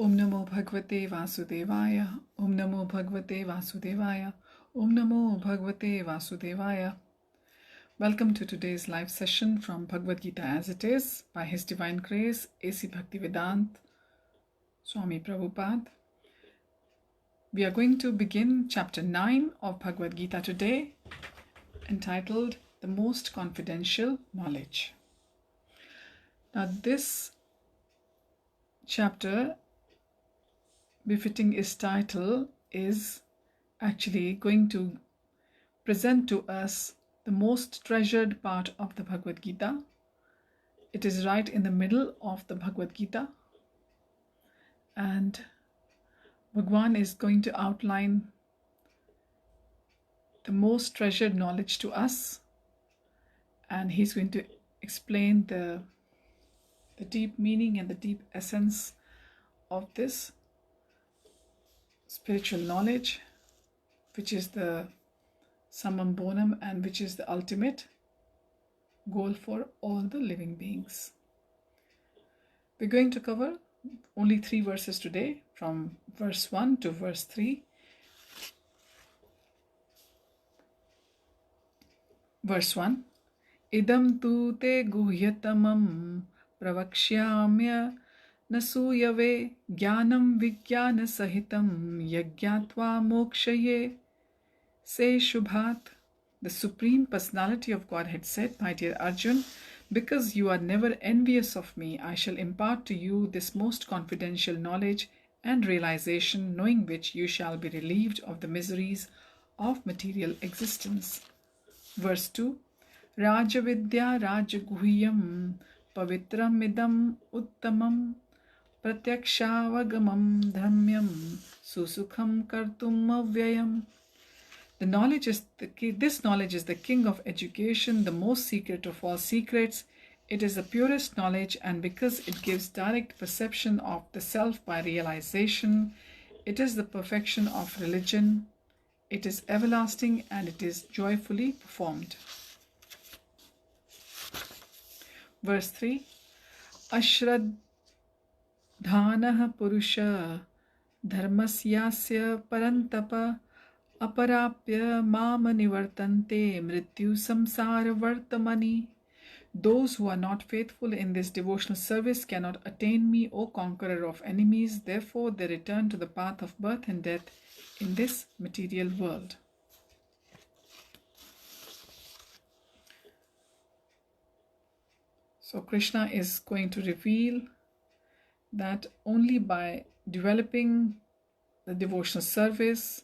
Om Namo Bhagavate Vasudevaya. Om Namo Bhagavate Vasudevaya. Om Namo Bhagavate Vasudevaya. Welcome to today's live session from Bhagavad Gita as it is by His Divine Grace, A.C. Bhaktivedanta Swami Prabhupada. We are going to begin chapter 9 of Bhagavad Gita today, entitled The Most Confidential Knowledge. Now this chapter, befitting its title, is actually going to present to us the most treasured part of the Bhagavad Gita. It is right in the middle of the Bhagavad Gita, and Bhagwan is going to outline the most treasured knowledge to us, and he's going to explain the deep meaning and the deep essence of this spiritual knowledge, which is the summum bonum and which is the ultimate goal for all the living beings. We're going to cover only 3 verses today, from verse 1 to verse 3. Verse 1. Idam tu te guhyatamam pravakshyamya nasuyave jnanam vijnana sahitam yagyatva mokshaye. Say Shubhat, the Supreme Personality of Godhead said, my dear Arjun, because you are never envious of me, I shall impart to you this most confidential knowledge and realization, knowing which you shall be relieved of the miseries of material existence. Verse 2. Rajavidya Rajaguhyam Pavitram Idam Uttamam Pratyakshaavagamam Dhamyam Susukham Kartum Avyayam. This knowledge is the king of education, the most secret of all secrets. It is the purest knowledge, and because it gives direct perception of the self by realization, it is the perfection of religion. It is everlasting and it is joyfully performed. Verse 3. Ashraddhanah Purusha Dharmasyasya Parantapa Aparapya Mama Nivartante Mrityu Samsara Vartamani. Those who are not faithful in this devotional service cannot attain me, O conqueror of enemies. Therefore, they return to the path of birth and death in this material world. So Krishna is going to reveal that only by developing the devotional service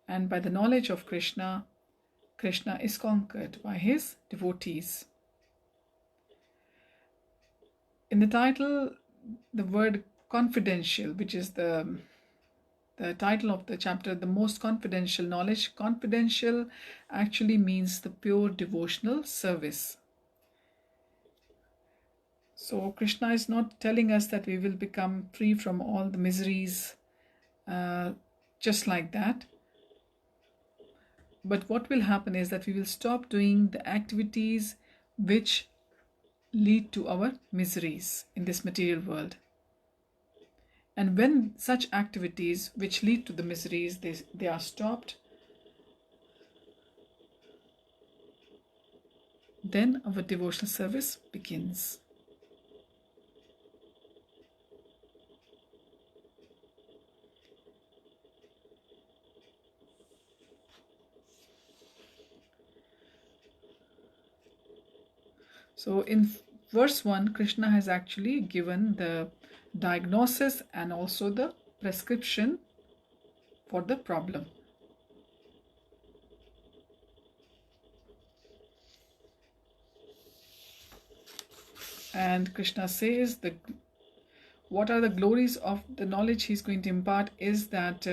and by the knowledge of Krishna, Krishna is conquered by his devotees. In the title, the word confidential, which is the title of the chapter, the most confidential knowledge. Confidential actually means the pure devotional service. So Krishna is not telling us that we will become free from all the miseries just like that. But what will happen is that we will stop doing the activities which lead to our miseries in this material world. And when such activities which lead to the miseries, they are stopped, then our devotional service begins. So in verse 1, Krishna has actually given the diagnosis and also the prescription for the problem. And Krishna says what are the glories of the knowledge he's going to impart is that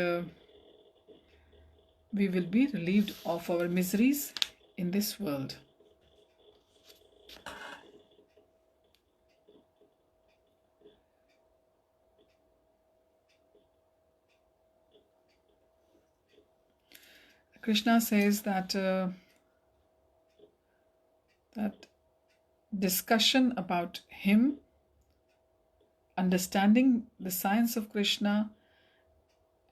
we will be relieved of our miseries in this world. Krishna says that discussion about him understanding the science of Krishna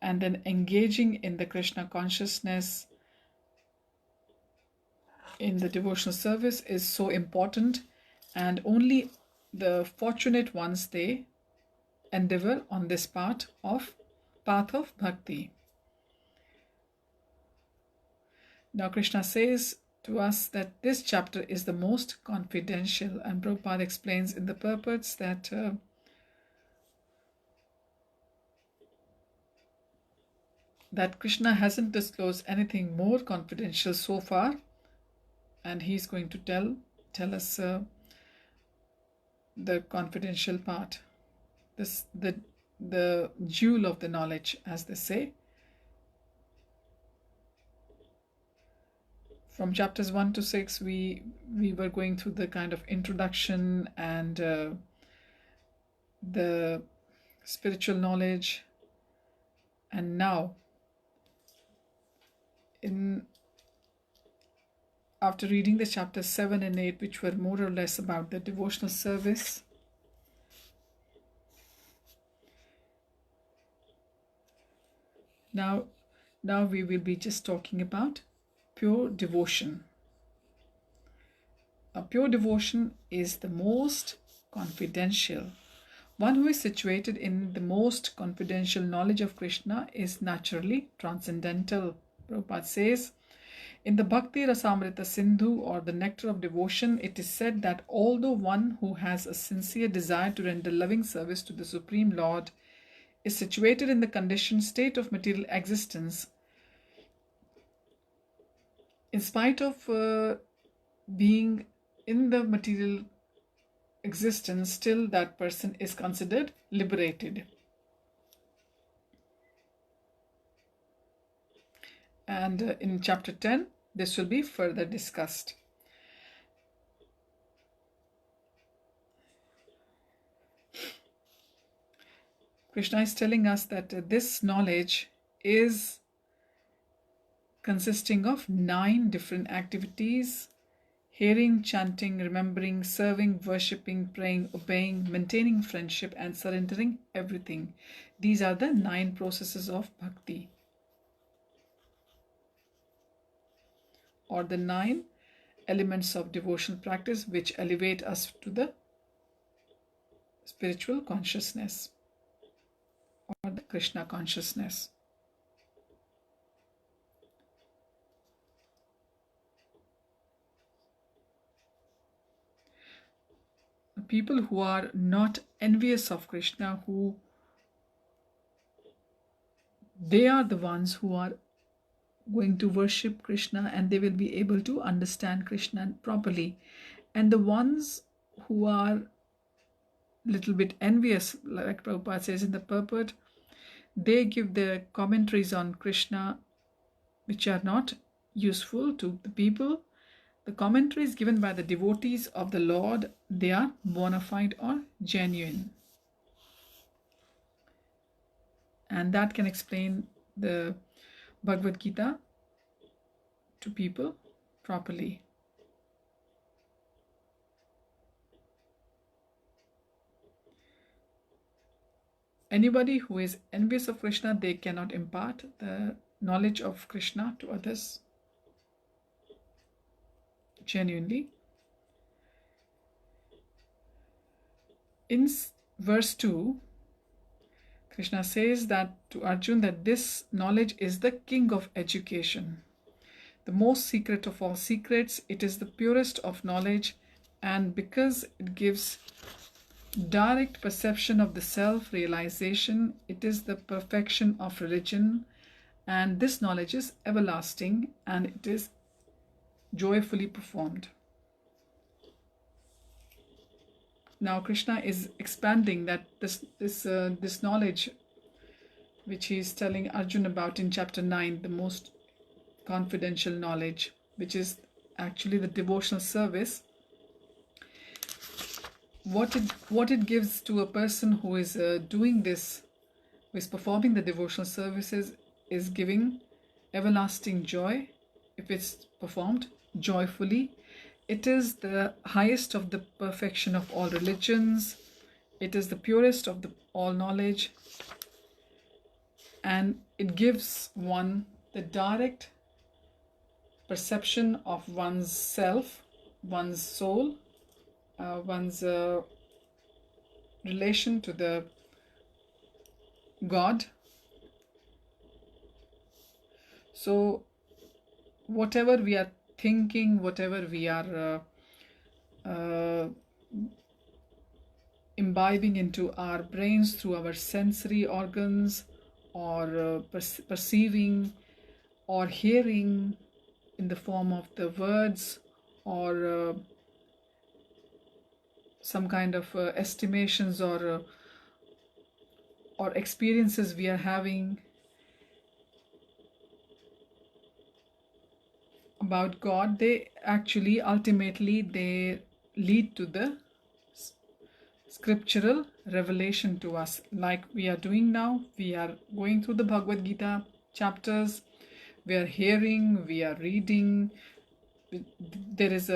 and then engaging in the Krishna consciousness in the devotional service is so important, and only the fortunate ones, they endeavor on this path of bhakti. Now Krishna says to us that this chapter is the most confidential, and Prabhupada explains in the purports that Krishna hasn't disclosed anything more confidential so far, and he's going to tell us the confidential part, the jewel of the knowledge, as they say. From chapters 1 to 6, we were going through the kind of introduction and the spiritual knowledge, and now after reading the chapters 7 and 8, which were more or less about the devotional service, now we will be just talking about pure devotion. A pure devotion is the most confidential. One who is situated in the most confidential knowledge of Krishna is naturally transcendental. Prabhupada says, in the Bhakti Rasamrita Sindhu, or the nectar of devotion, it is said that although one who has a sincere desire to render loving service to the Supreme Lord is situated in the conditioned state of material existence, in spite of being in the material existence, still that person is considered liberated. And in chapter 10, this will be further discussed. Krishna is telling us that this knowledge is consisting of 9 different activities: hearing, chanting, remembering, serving, worshipping, praying, obeying, maintaining friendship, and surrendering everything. These are the 9 processes of bhakti, or the 9 elements of devotional practice which elevate us to the spiritual consciousness or the Krishna consciousness. The people who are not envious of Krishna, they are the ones who are going to worship Krishna, and they will be able to understand Krishna properly. And the ones who are little bit envious, like Prabhupada says in the purport, they give their commentaries on Krishna which are not useful to the people. The commentaries given by the devotees of the Lord, they are bona fide or genuine, and that can explain the Bhagavad Gita to people properly. Anybody who is envious of Krishna, they cannot impart the knowledge of Krishna to others genuinely. In verse 2, Krishna says that to Arjuna that this knowledge is the king of education, the most secret of all secrets. It is the purest of knowledge, and because it gives direct perception of the self-realization, it is the perfection of religion, and this knowledge is everlasting and it is joyfully performed. Now Krishna is expanding that this knowledge which he is telling Arjuna about in chapter 9, the most confidential knowledge, which is actually the devotional service. What it gives to a person who is doing this, who is performing the devotional services, is giving everlasting joy if it's performed joyfully. It is the highest of the perfection of all religions, It is the purest of all knowledge, and it gives one the direct perception of one's self, one's soul, one's relation to the God. So whatever we are thinking, whatever we are imbibing into our brains through our sensory organs, or perceiving or hearing in the form of the words, or some kind of estimations or experiences we are having about God, they actually ultimately they lead to the scriptural revelation to us, like we are doing now. We are going through the Bhagavad Gita chapters, we are hearing, we are reading. There is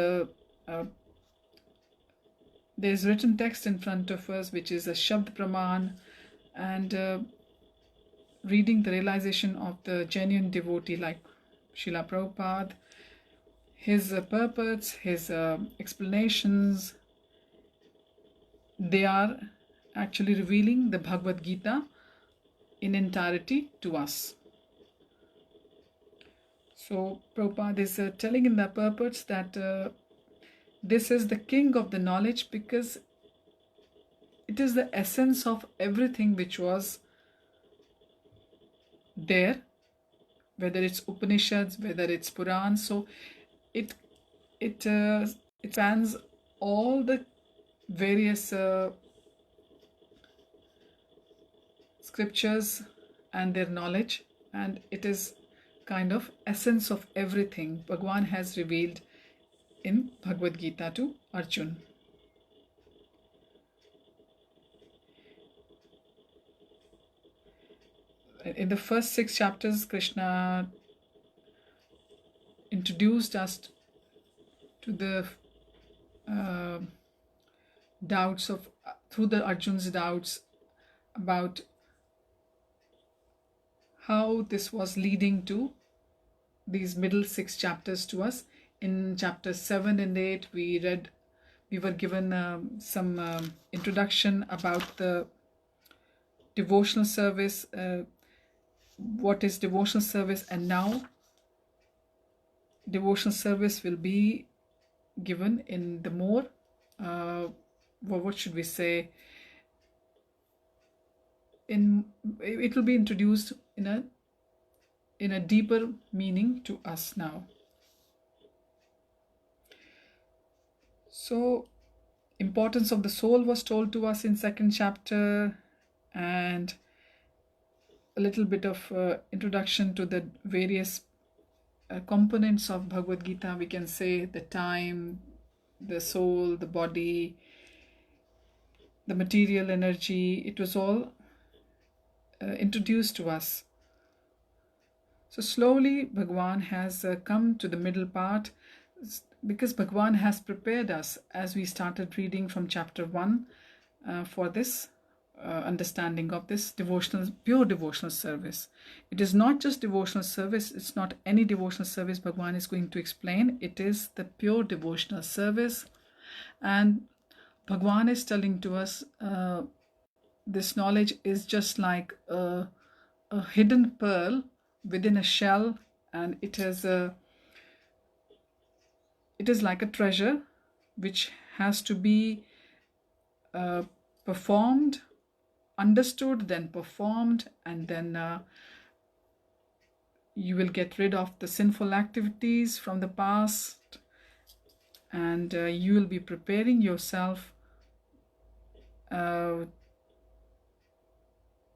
there's written text in front of us, which is a Shabd Praman, and reading the realization of the genuine devotee like Srila Prabhupada, his purports, his explanations, they are actually revealing the Bhagavad Gita in entirety to us. So Prabhupada is telling in the purports that this is the king of the knowledge, because it is the essence of everything which was there, whether it's Upanishads, whether it's Purans. So it spans all the various scriptures and their knowledge, and it is kind of essence of everything Bhagwan has revealed in Bhagavad Gita to Arjun. In the first 6 chapters, Krishna introduced us to the doubts of, through the Arjun's doubts about how this was leading to these middle 6 chapters to us. In chapters 7 and 8, we were given some introduction about the devotional service, what is devotional service, and now devotional service will be given in the more, what should we say, it will be introduced in a deeper meaning to us now. So importance of the soul was told to us in 2nd chapter, and a little bit of introduction to the various components of Bhagavad Gita. We can say the time, the soul, the body, the material energy. It was all introduced to us. So slowly Bhagwan has come to the middle part, because Bhagwan has prepared us as we started reading from chapter 1 for this understanding of this pure devotional service. It is not just devotional service, it's not any devotional service Bhagwan is going to explain. It is the pure devotional service, and Bhagwan is telling to us this knowledge is just like a hidden pearl within a shell, and it is like a treasure which has to be performed, understood, then performed, and then you will get rid of the sinful activities from the past, and you will be preparing yourself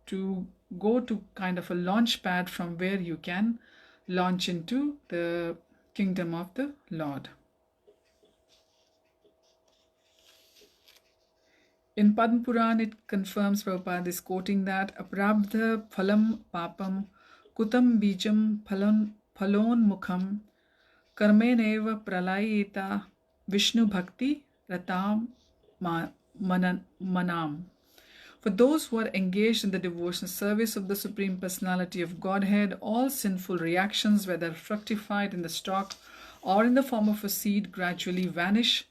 to go to kind of a launch pad from where you can launch into the kingdom of the Lord. In Padma Puran, it confirms, Prabhupada is quoting that aprabdha phalam papam kutam bijam phalon mukham karmeneva pralayeta Vishnu bhakti ratam manam. For those who are engaged in the devotional service of the Supreme Personality of Godhead, all sinful reactions, whether fructified in the stalk or in the form of a seed, gradually vanish.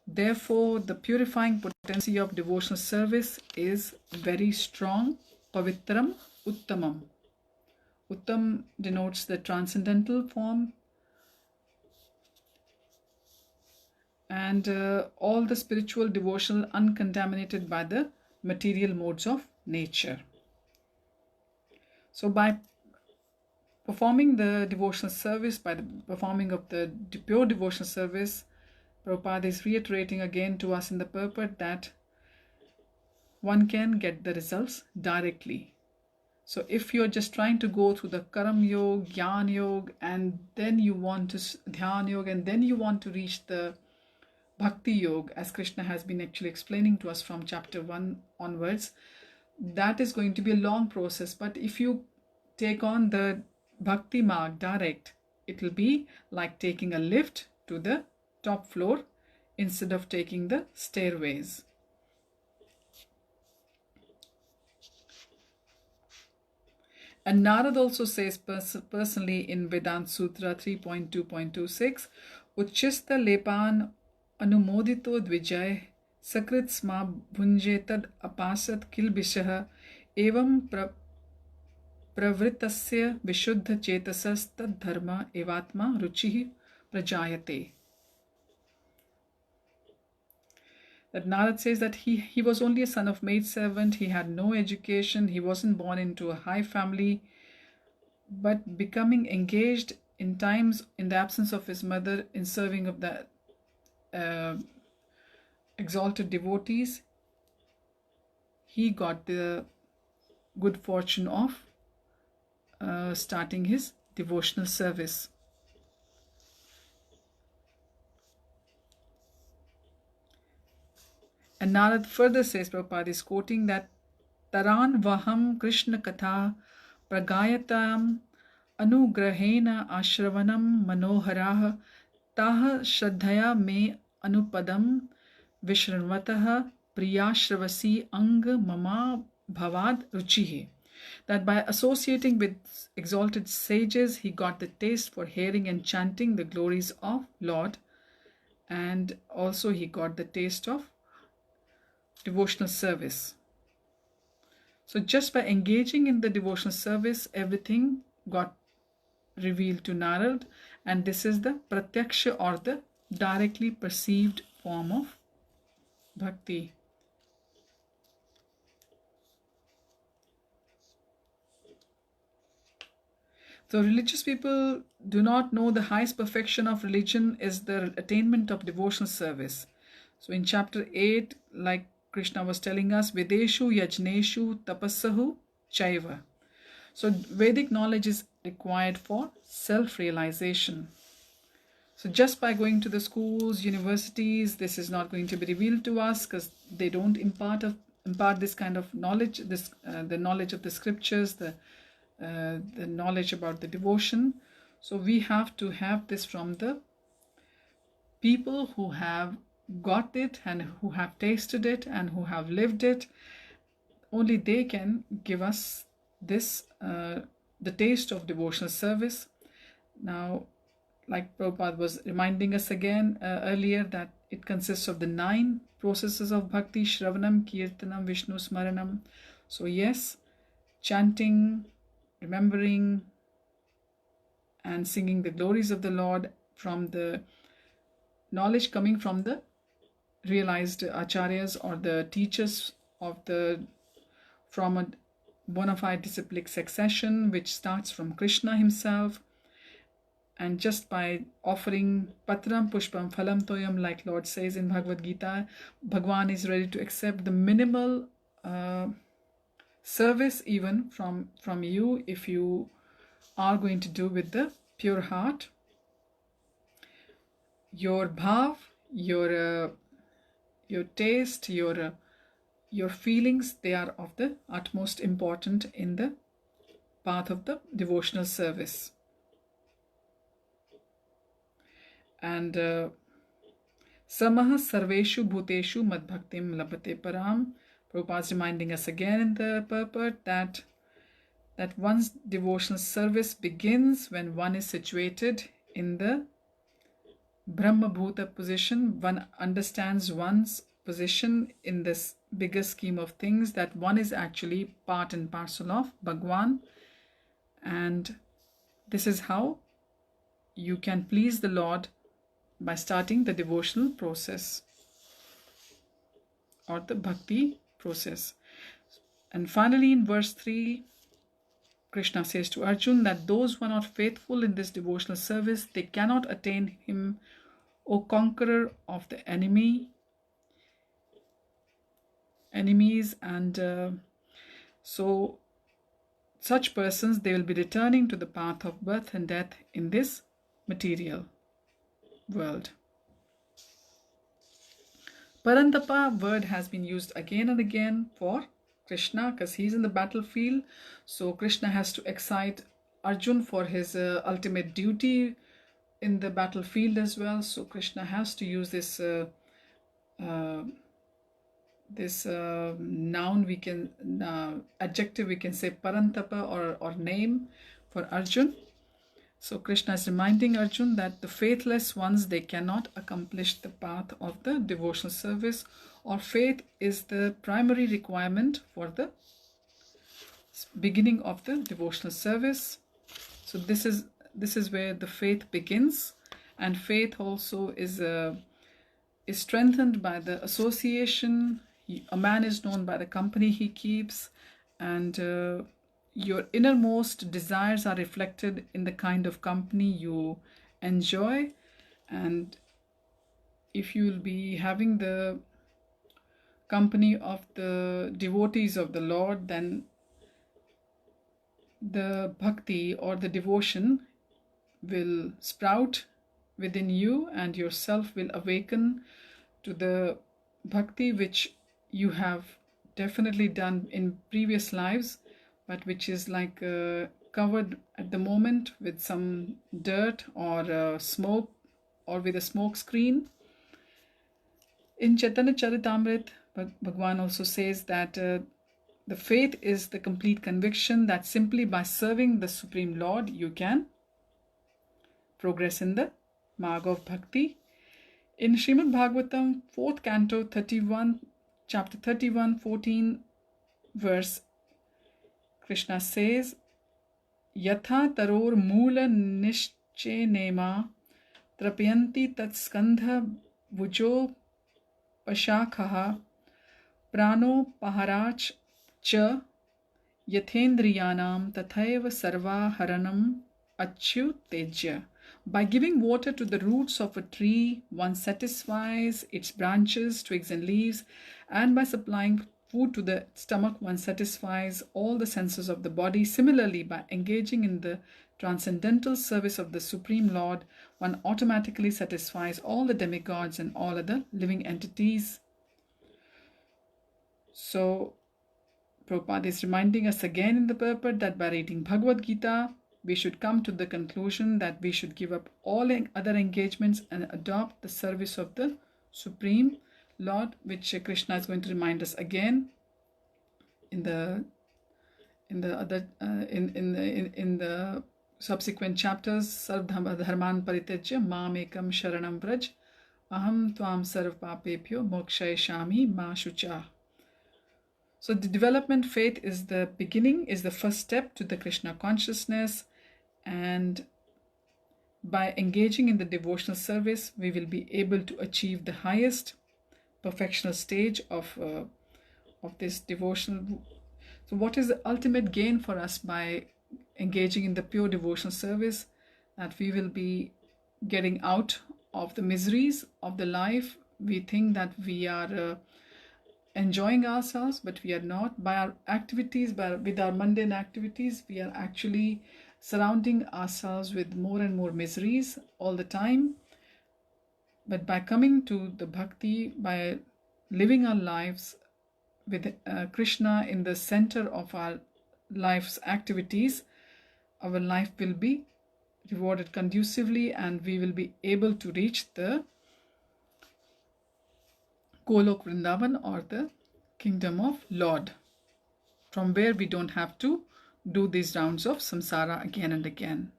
Therefore, the purifying potency of devotional service is very strong. Pavitram Uttamam. Uttam denotes the transcendental form, and all the spiritual devotional uncontaminated by the material modes of nature. So by performing the devotional service, by the performing of the pure devotional service, Prabhupada is reiterating again to us in the purport that one can get the results directly. So if you're just trying to go through the Karam Yoga, Gyan Yoga, and then you want to Dhyan Yoga, and then you want to reach the Bhakti Yoga, as Krishna has been actually explaining to us from chapter 1 onwards, that is going to be a long process. But if you take on the Bhakti Marg direct, it will be like taking a lift to the top floor instead of taking the stairways. And Narad also says personally in Vedanta Sutra 3.2.26, Uchchista lepan anumodito dvijay sakrit sma bhunjetad apasat kilbishah evam pravritasya vishuddha chetasas tad dharma evatma ruchihi prajayate. That Narad says that he was only a son of maidservant, he had no education, he wasn't born into a high family, but becoming engaged in times in the absence of his mother in serving of the exalted devotees, he got the good fortune of starting his devotional service. And Narad further says, Prabhupada is quoting that Taran Vaham Krishna Katha Pragayatam Anugrahena Ashravanam Manoharah Taha Shraddhaya Me Anupadam Vishranvatah Priyashravasi Ang Mama Bhavad Ruchihe. That by associating with exalted sages, he got the taste for hearing and chanting the glories of Lord, and also he got the taste of devotional service. So just by engaging in the devotional service, everything got revealed to Narad, and this is the pratyaksha or the directly perceived form of bhakti. So religious people do not know the highest perfection of religion is the attainment of devotional service. So in chapter 8, like Krishna was telling us, Vedeshu Yajneshu Tapassahu Chaiva. So Vedic knowledge is required for self-realization. So just by going to the schools, universities, this is not going to be revealed to us because they don't impart this kind of knowledge, the knowledge of the scriptures, the knowledge about the devotion. So we have to have this from the people who have got it and who have tasted it and who have lived it. Only they can give us this the taste of devotional service. Now, like Prabhupada was reminding us again earlier, that it consists of the 9 processes of bhakti: Shravanam, Kirtanam, Vishnu Smaranam. So yes, chanting, remembering and singing the glories of the Lord from the knowledge coming from the realized acharyas or the teachers from a bona fide disciplic succession, which starts from Krishna himself. And just by offering patram pushpam phalam toyam, like Lord says in Bhagavad Gita, Bhagwan is ready to accept the minimal service even from you if you are going to do with the pure heart. Your bhav, your taste, your feelings, they are of the utmost important in the path of the devotional service. And Samah sarveshu bhuteshu madbhaktim labhate param Prabhupada is reminding us again in the purport that one's devotional service begins when one is situated in the Brahma Bhuta position. One understands one's position in this bigger scheme of things, that one is actually part and parcel of Bhagwan, and this is how you can please the Lord, by starting the devotional process or the bhakti process. And finally, in verse 3, Krishna says to Arjun that those who are not faithful in this devotional service, they cannot attain him, O conqueror of the enemies, and so such persons, they will be returning to the path of birth and death in this material world. Parantapa word has been used again and again for Krishna because he's in the battlefield. So Krishna has to excite Arjun for his ultimate duty in the battlefield as well. So Krishna has to use this noun, we can adjective, we can say Parantapa, or name for Arjun. So Krishna is reminding Arjun that the faithless ones, they cannot accomplish the path of the devotional service, or faith is the primary requirement for the beginning of the devotional service. So this is where the faith begins, and faith also is strengthened by the association. A man is known by the company he keeps, and your innermost desires are reflected in the kind of company you enjoy. And if you will be having the company of the devotees of the Lord, then the bhakti or the devotion will sprout within you, and yourself will awaken to the bhakti which you have definitely done in previous lives, but which is like covered at the moment with some dirt or smoke, or with a smoke screen. In Chaitanya Charitamrita, Bhagwan also says that the faith is the complete conviction that simply by serving the Supreme Lord you can progress in the Marg of Bhakti. In Srimad Bhagavatam, 4th canto, chapter 31, 14 verse, Krishna says, Yatha taror moola nishche nema trapyanti tat skandha vujo pashakhaha prano paharach cha yathendriyanam tathaiva sarva haranam achyutejya. By giving water to the roots of a tree, one satisfies its branches, twigs and leaves, and by supplying food to the stomach, one satisfies all the senses of the body. Similarly, by engaging in the transcendental service of the Supreme Lord, one automatically satisfies all the demigods and all other living entities. So, Prabhupada is reminding us again in the purport that by reading Bhagavad Gita, we should come to the conclusion that we should give up all other engagements and adopt the service of the Supreme Lord, which Krishna is going to remind us again in the subsequent chapters. Sarv dharman paritejya mam ekam sharanam vraj aham tvam sarv papebhyo mokshayashami ma shucha. So the development faith is the beginning, is the first step to the Krishna consciousness, and by engaging in the devotional service, we will be able to achieve the highest perfectional stage of this devotional. So what is the ultimate gain for us by engaging in the pure devotional service? That we will be getting out of the miseries of the life. We think that we are enjoying ourselves, but we are not. By our activities, with our mundane activities, we are actually surrounding ourselves with more and more miseries all the time. But by coming to the bhakti, by living our lives with Krishna in the center of our life's activities, our life will be rewarded conducively, and we will be able to reach the Golok Vrindavan, or the kingdom of Lord, from where we don't have to do these rounds of samsara again and again.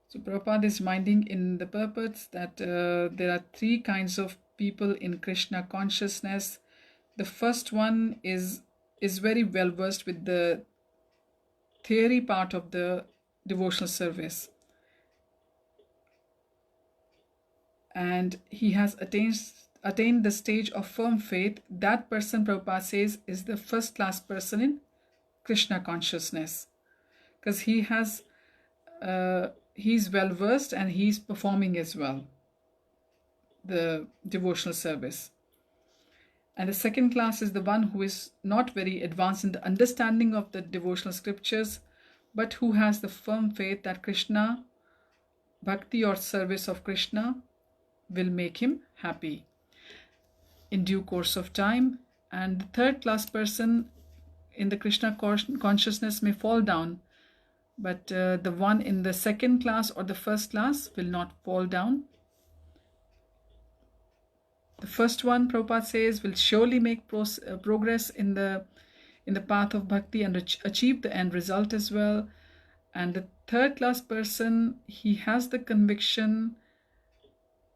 So Prabhupada is reminding in the purports that there are three kinds of people in Krishna consciousness. The first one is very well versed with the theory part of the devotional service, and he has attained the stage of firm faith. That person, Prabhupada says, is the first class person in Krishna consciousness, because he's well versed and he's performing as well the devotional service. And the second class is the one who is not very advanced in the understanding of the devotional scriptures, but who has the firm faith that Krishna, bhakti or service of Krishna, will make him happy in due course of time. And the third class person in the Krishna consciousness may fall down, but the one in the second class or the first class will not fall down. The first one, Prabhupada says, will surely make progress in the path of bhakti and achieve the end result as well. And the third class person, he has the conviction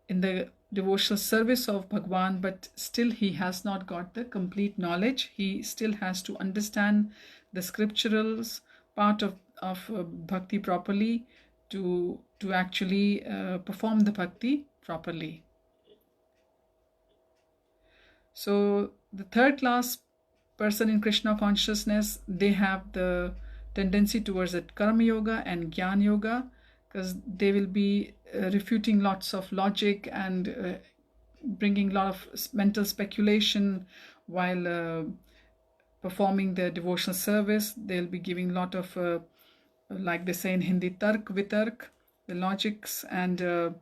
in the devotional service of Bhagwan, but still he has not got the complete knowledge. He still has to understand the scripturals part of bhakti properly to actually perform the bhakti properly. So the third class person in Krishna consciousness, they have the tendency towards that karma yoga and jnana yoga, because they will be refuting lots of logic and bringing a lot of mental speculation while performing the devotional service. They'll be giving a lot of, like they say in Hindi, tark vitark, the logics, and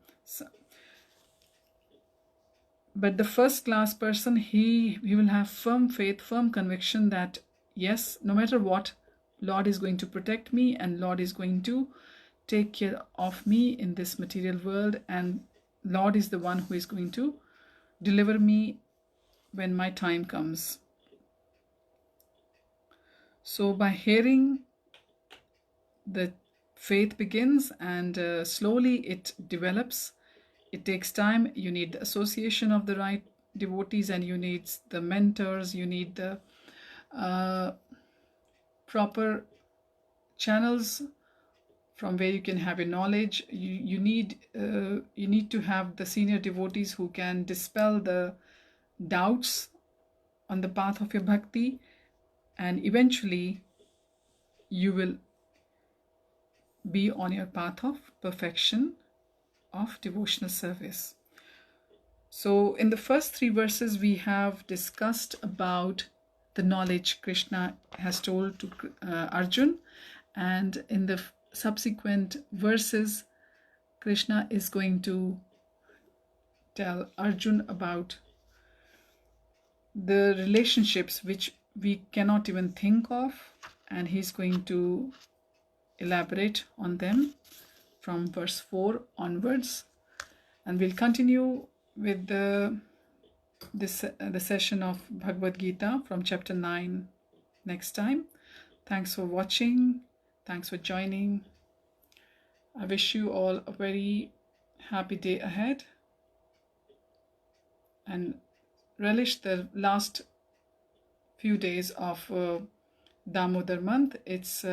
but the first class person, he will have firm faith, firm conviction that yes, no matter what, Lord is going to protect me and Lord is going to take care of me in this material world, and Lord is the one who is going to deliver me when my time comes. So by hearing, the faith begins, and slowly it develops. It takes time. You need the association of the right devotees, and you need the mentors, you need the proper channels from where you can have your knowledge. You need to have the senior devotees who can dispel the doubts on the path of your bhakti, and eventually you will be on your path of perfection of devotional service. So in the first 3 verses we have discussed about the knowledge Krishna has told to Arjun, and in the subsequent verses Krishna is going to tell Arjun about the relationships which we cannot even think of, and he's going to elaborate on them from verse 4 onwards. And we'll continue with the session of Bhagavad Gita from chapter 9 next time. Thanks for watching. Thanks for joining. I wish you all a very happy day ahead, and relish the last few days of Damodar month. It's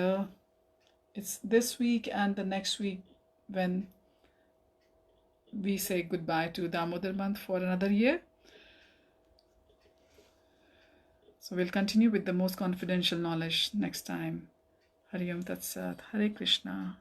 this week and the next week when we say goodbye to Damodar month for another year. So we'll continue with the most confidential knowledge next time. Hari Om Tat Sat. Hare Krishna.